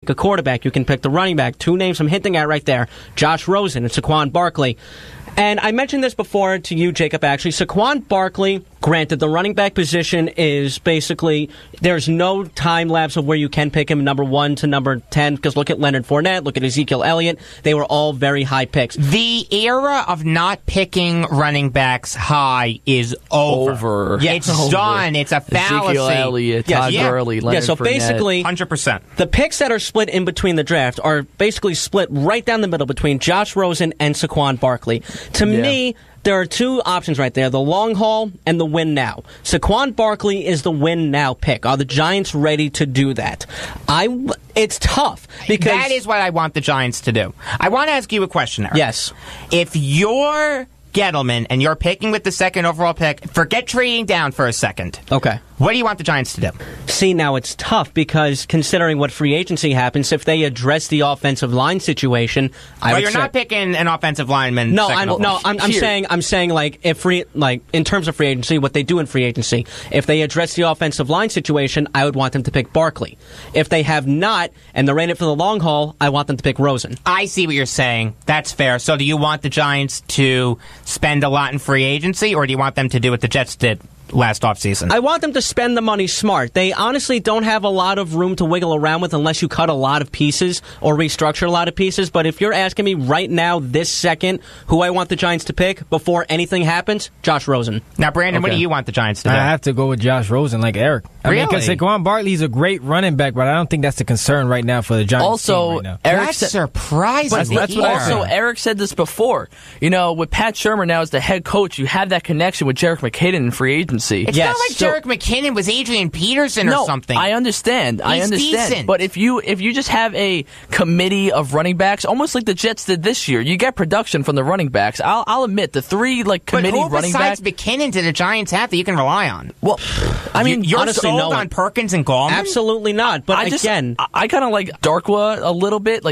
the quarterback, you can pick the running back. Two names I'm hinting at right there, Josh Rosen and Saquon Barkley. And I mentioned this before to you, Jacob, actually. Saquon Barkley, granted, the running back position is basically, there's no time lapse of where you can pick him number 1 to number 10, because look at Leonard Fournette, look at Ezekiel Elliott. They were all very high picks. The era of not picking running backs high is over. Yeah, it's done. It's a fallacy. Ezekiel Elliott, Todd Gurley, Leonard so Fournette. Basically, 100%. The picks that are split in between the draft are basically split right down the middle between Josh Rosen and Saquon Barkley. To me, there are two options right there, the long haul and the win now. Saquon Barkley is the win now pick. Are the Giants ready to do that? It's tough, because that is what I want the Giants to do. I want to ask you a question, Eric. Yes. If you're Gettleman and you're picking with the second overall pick, forget trading down for a second. Okay. What do you want the Giants to do? See, now it's tough, because considering what free agency happens, if they address the offensive line situation, you're not picking an offensive lineman. No, I'm saying like in terms of free agency, what they do in free agency, if they address the offensive line situation, I would want them to pick Barkley. If they have not and they're in it for the long haul, I want them to pick Rosen. I see what you're saying. That's fair. So do you want the Giants to spend a lot in free agency, or do you want them to do what the Jets did last offseason? I want them to spend the money smart. They honestly don't have a lot of room to wiggle around with unless you cut a lot of pieces or restructure a lot of pieces. But if you're asking me right now, this second, who I want the Giants to pick before anything happens, Josh Rosen. Now, Brandon, what do you want the Giants to do? I have to go with Josh Rosen, like Eric. Really? Because Saquon Barkley's a great running back, but I don't think that's the concern right now for the Giants team right now. That's surprising. That's what also, Eric said this before. You know, with Pat Shurmur now as the head coach, you have that connection with Jerick McKinnon in free agency. It's not like Jerick McKinnon was Adrian Peterson or something. I understand. He's decent. But if you just have a committee of running backs, almost like the Jets did this year, you get production from the running backs. I'll admit, the three committee running backs. But who besides McKinnon do the Giants have that you can rely on? Well, I mean, you're honestly, sold on Perkins and Gallman? Absolutely not. But I kind of like Darkwa a little bit,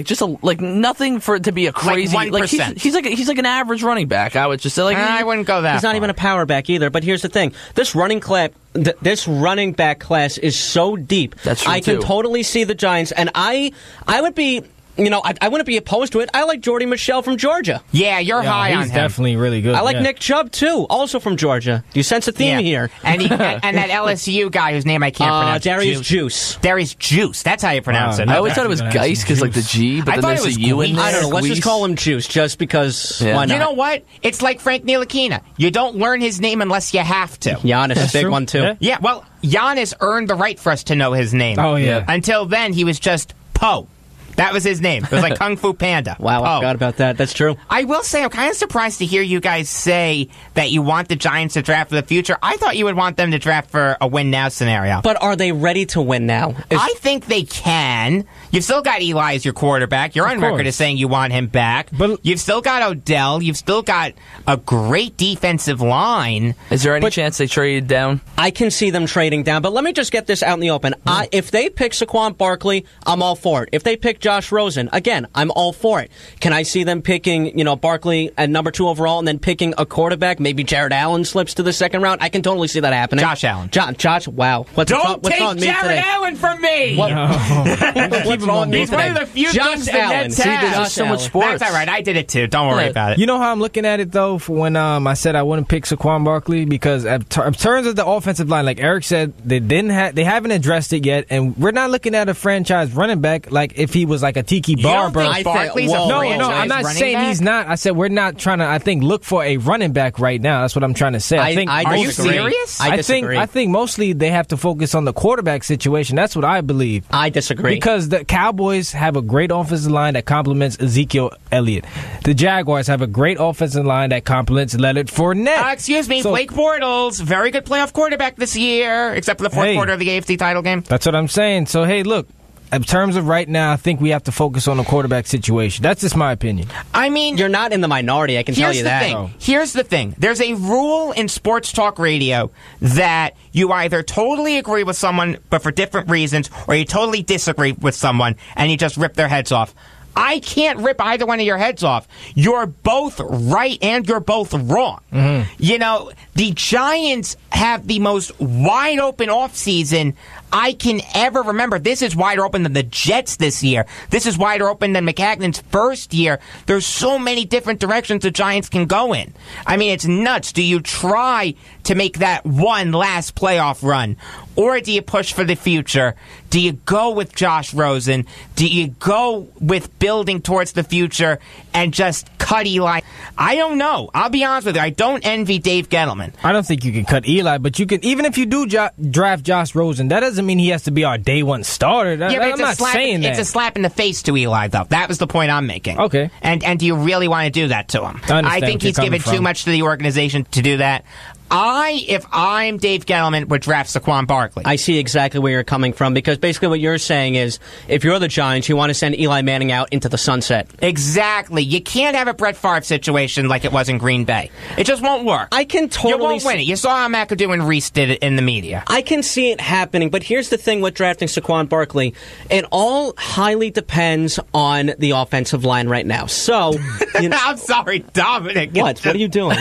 nothing for it to be a crazy. Like 1%. He's like an average running back. I would just say I wouldn't go that. He's not even a power back either. But here's the thing: this running back class is so deep. That's true, I can totally see the Giants, and I would be. I wouldn't be opposed to it. I like Jordy Michelle from Georgia. Yeah, you're high on him. He's definitely really good. I like Nick Chubb, too, also from Georgia. Do you sense a theme here? And that LSU guy whose name I can't pronounce. Darius Juice. Darius Juice. That's how you pronounce it. I always thought it was Geis because the G, but then there's a U in there. I don't know. Let's just call him Juice, just because. Yeah. Why not? You know what? It's like Frank Ntilikina. You don't learn his name unless you have to. Giannis, a big one, too. Yeah, well, Giannis earned the right for us to know his name. Oh, yeah. Until then, he was just Poe. That was his name. It was like Kung Fu Panda. Wow, I forgot about that. That's true. I will say, I'm kind of surprised to hear you guys say that you want the Giants to draft for the future. I thought you would want them to draft for a win-now scenario. But are they ready to win now? I think they can. You've still got Eli as your quarterback. You're on record as saying you want him back. But you've still got Odell. You've still got a great defensive line. Is there any chance they trade down? I can see them trading down, but let me just get this out in the open. If they pick Saquon Barkley, I'm all for it. If they pick Josh Rosen, again, I'm all for it. Can I see them picking, Barkley at number 2 overall and then picking a quarterback? Maybe Jared Allen slips to the second round. I can totally see that happening. Josh Allen. Josh, wow. What's wrong with me Jared today? Allen from me! What's wrong with me He's today? one of the few Josh things the Allen. Nets See, have. there's so much sports. That's all right. I did it too. Don't worry about it. You know how I'm looking at it, though, for when I said I wouldn't pick Saquon Barkley? Because in terms of the offensive line, like Eric said, they haven't addressed it yet, and we're not looking at a franchise running back like if he was like a Tiki Barber. Barkley's a franchise I'm not running saying back? he's not. I said we're not trying to, look for a running back right now. That's what I'm trying to say. Are you serious? I disagree. I think mostly they have to focus on the quarterback situation. That's what I believe. I disagree. Because the Cowboys have a great offensive line that complements Ezekiel Elliott. The Jaguars have a great offensive line that complements Leonard Fournette. Excuse me, Blake Bortles, very good playoff quarterback this year, except for the fourth quarter of the AFC title game. That's what I'm saying. So, hey, look. In terms of right now, I think we have to focus on the quarterback situation. That's just my opinion. I mean, you're not in the minority, I can tell you that. Here's the thing. There's a rule in sports talk radio that you either totally agree with someone, but for different reasons, or you totally disagree with someone, and you just rip their heads off. I can't rip either one of your heads off. You're both right and you're both wrong. Mm-hmm. The Giants have the most wide-open offseason I can ever remember. This is wider open than the Jets this year. This is wider open than McCagnon's first year. There's so many different directions the Giants can go in. I mean, it's nuts. Do you try to make that one last playoff run? Or do you push for the future? Do you go with Josh Rosen? Do you go with building towards the future and just cut Eli? I don't know. I'll be honest with you. I don't envy Dave Gettleman. I don't think you can cut Eli, but you can. Even if you do draft Josh Rosen, that doesn't mean he has to be our day one starter. I'm not saying that. It's a slap in the face to Eli, though. That was the point I'm making. Okay. And do you really want to do that to him? I think he's given too much to the organization to do that. If I'm Dave Gettleman, would draft Saquon Barkley. I see exactly where you're coming from, because basically what you're saying is, if you're the Giants, you want to send Eli Manning out into the sunset. Exactly. You can't have a Brett Favre situation like it was in Green Bay. It just won't work. I can totally You won't win it. You saw how McAdoo and Reese did it in the media. I can see it happening, but here's the thing with drafting Saquon Barkley. It all highly depends on the offensive line right now. So, I'm sorry, Dominic. What are you doing?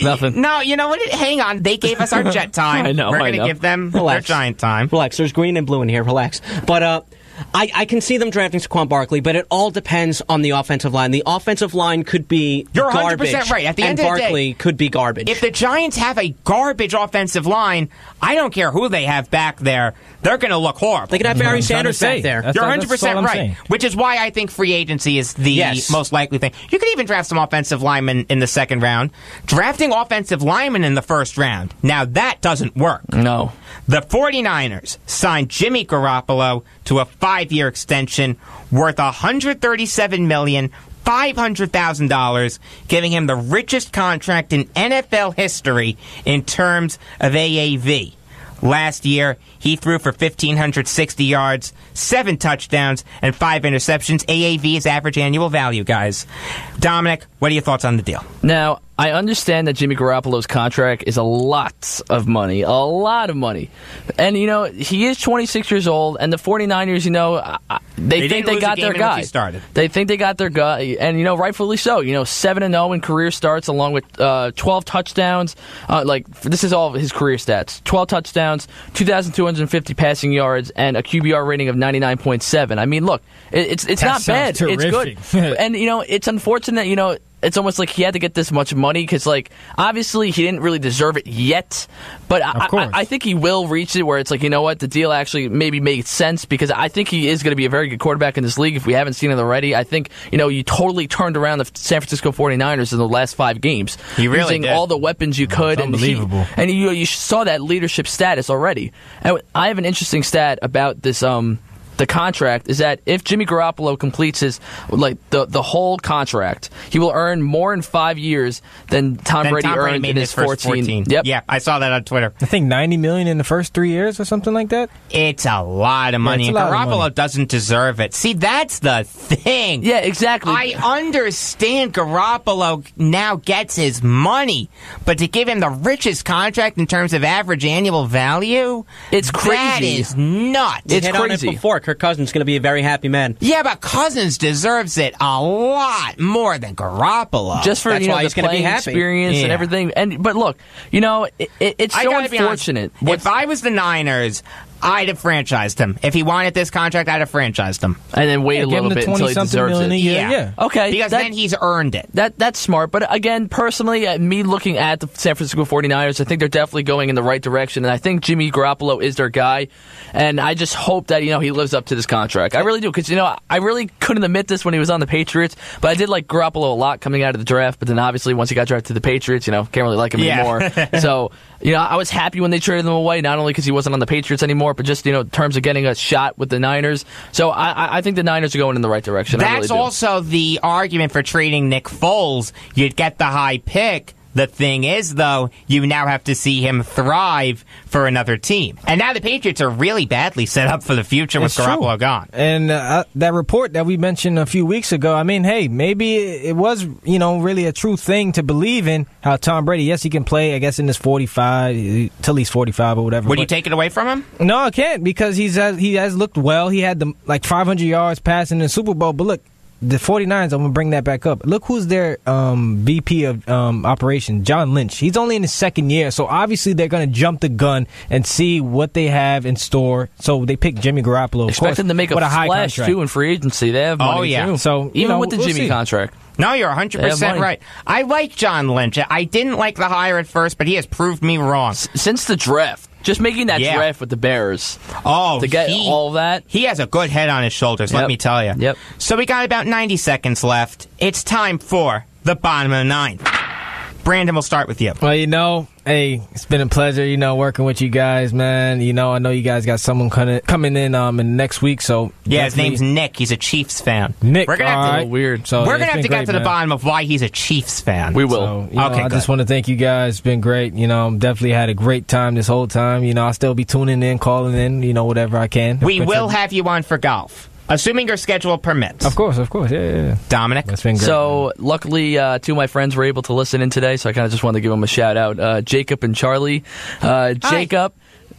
Nothing. No, you know what? Hang on. They gave us our Jet time. I know. We're going to give them their Giant time. Relax. There's green and blue in here. Relax. But I can see them drafting Saquon Barkley, but it all depends on the offensive line. The offensive line could be You're garbage. 100% right. At the end of the day, Barkley could be garbage. If the Giants have a garbage offensive line, I don't care who they have back there. They're going to look horrible. They could have Barry Sanders back there. You're 100% right. Which is why I think free agency is the most likely thing. You could even draft some offensive linemen in the second round. Drafting offensive linemen in the first round, now that doesn't work. No. The 49ers signed Jimmy Garoppolo to a 5-year extension worth $137,500,000, giving him the richest contract in NFL history in terms of AAV. Last year, he threw for 1,560 yards, 7 touchdowns, and 5 interceptions. AAV is average annual value, guys. Dominic, what are your thoughts on the deal? Now, I understand that Jimmy Garoppolo's contract is a lot of money. And, he is 26 years old, and the 49ers, they think they got their guy. They think they got their guy, and, rightfully so. 7-0 in career starts, along with 12 touchdowns. This is all of his career stats. 12 touchdowns, 2,250 passing yards, and a QBR rating of 99.7. I mean, look, it's not bad. Terrific. It's good. And, it's unfortunate, it's almost like he had to get this much money because, obviously he didn't really deserve it yet. But I think he will reach it where it's like, you know what, the deal actually maybe made sense because I think he is going to be a very good quarterback in this league if we haven't seen it already. I think, you totally turned around the San Francisco 49ers in the last 5 games. He really using did. all the weapons you could. Unbelievable. And you saw that leadership status already. And I have an interesting stat about this the contract is that if Jimmy Garoppolo completes his the whole contract, he will earn more in 5 years than Tom Brady earned in his 14. Yep. Yeah, I saw that on Twitter. I think $90 million in the first 3 years or something like that. It's a lot of money, and Garoppolo doesn't deserve it. See, that's the thing. Yeah, exactly. I understand Garoppolo now gets his money, but to give him the richest contract in terms of average annual value, it's crazy. That is nuts. It's crazy. On it before. Kirk Cousins is going to be a very happy man. Yeah, but Cousins deserves it a lot more than Garoppolo. Just for That's why the he's playing experience and everything. But look, it's so unfortunate. If I was the Niners, I'd have franchised him. If he wanted this contract, I'd have franchised him. And then wait a little bit until he deserves it. Yeah. Okay. Because then he's earned it. That's smart. But again, personally, me looking at the San Francisco 49ers, I think they're definitely going in the right direction. And I think Jimmy Garoppolo is their guy. And I just hope that, he lives up to this contract. I really do. Because, I really couldn't admit this when he was on the Patriots. But I did like Garoppolo a lot coming out of the draft. But then obviously once he got drafted to the Patriots, can't really like him anymore. So, I was happy when they traded him away, not only because he wasn't on the Patriots anymore, but just, in terms of getting a shot with the Niners. So I think the Niners are going in the right direction. That's also the argument for trading Nick Foles. You'd get the high pick. The thing is, though, you now have to see him thrive for another team. And now the Patriots are really badly set up for the future with Garoppolo gone. And that report that we mentioned a few weeks ago, I mean, hey, maybe it was, really a true thing to believe in how Tom Brady, yes, he can play, I guess, in his 45, till he's 45 or whatever. Would you take it away from him? No, I can't because he has looked well. He had 500 yards passing in the Super Bowl. But look, the 49ers, I'm going to bring that back up. Look who's their VP of operations, John Lynch. He's only in his second year, so obviously they're going to jump the gun and see what they have in store. So they picked Jimmy Garoppolo. Expect them to make a splash, too, in free agency. They have money, too. So, even with the Jimmy contract. No, you're 100% right. I like John Lynch. I didn't like the hire at first, but he has proved me wrong. Since the draft. Just making that draft with the Bears. Oh, to get all of that. He has a good head on his shoulders, let me tell you. Yep. So we got about 90 seconds left. It's time for the bottom of the ninth. Brandon, we'll start with you. Well, hey, it's been a pleasure, working with you guys, man. I know you guys got someone coming in next week, so yeah, his name's Nick. He's a Chiefs fan. Nick, we're gonna have to, weird. So we're gonna have to get to the bottom of why he's a Chiefs fan. We will. So, I just want to thank you guys. It's been great. Definitely had a great time this whole time. I'll still be tuning in, calling in, whatever I can. We will have you on for golf. Assuming your schedule permits. Of course. Yeah. Dominic? That's been great. So, luckily, two of my friends were able to listen in today, so I kind of just wanted to give them a shout-out. Jacob and Charlie. Jacob...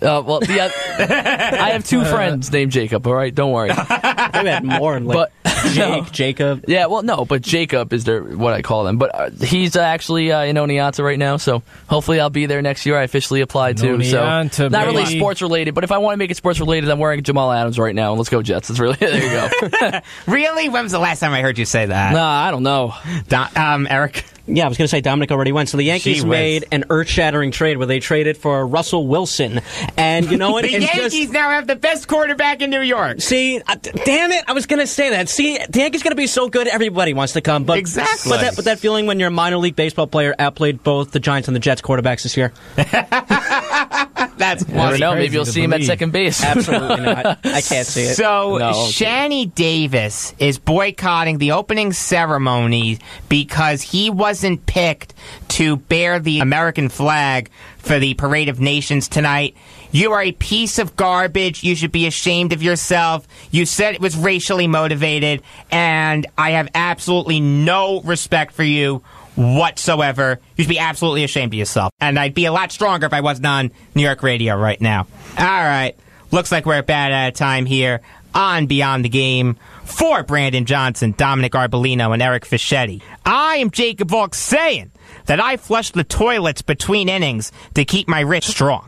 I have two friends named Jacob, all right? Don't worry. I had more, Jacob. Yeah, well, no, but Jacob is what I call them. But he's actually in Oneonta right now, so hopefully I'll be there next year. I officially applied too. So not really sports related, but if I want to make it sports related, I'm wearing Jamal Adams right now. Let's go Jets. That's really there you go. Really? When was the last time I heard you say that? Nah, I don't know. Eric? Yeah, I was going to say Dominic already went. So the Yankees made an earth-shattering trade where they traded for Russell Wilson. And you know what? The Yankees now have the best quarterback in New York. See, damn it, I was going to say that. See, the Yankees going to be so good, everybody wants to come. But exactly. But that feeling when your minor league baseball player outplayed both the Giants and the Jets quarterbacks this year. That's funny. Never know. Maybe you'll see him at second base. Absolutely not. I can't see it. So, Shanny Davis is boycotting the opening ceremony because he wasn't picked to bear the American flag for the Parade of Nations tonight. You are a piece of garbage. You should be ashamed of yourself. You said it was racially motivated, and I have absolutely no respect for you whatsoever. You should be absolutely ashamed of yourself. And I'd be a lot stronger if I wasn't on New York radio right now. All right. Looks like we're about out of time here on Beyond the Game. For Brandon Johnson, Dominic Arbolino, and Eric Fischetti, I am Jacob Volk saying that I flush the toilets between innings to keep my wrist strong.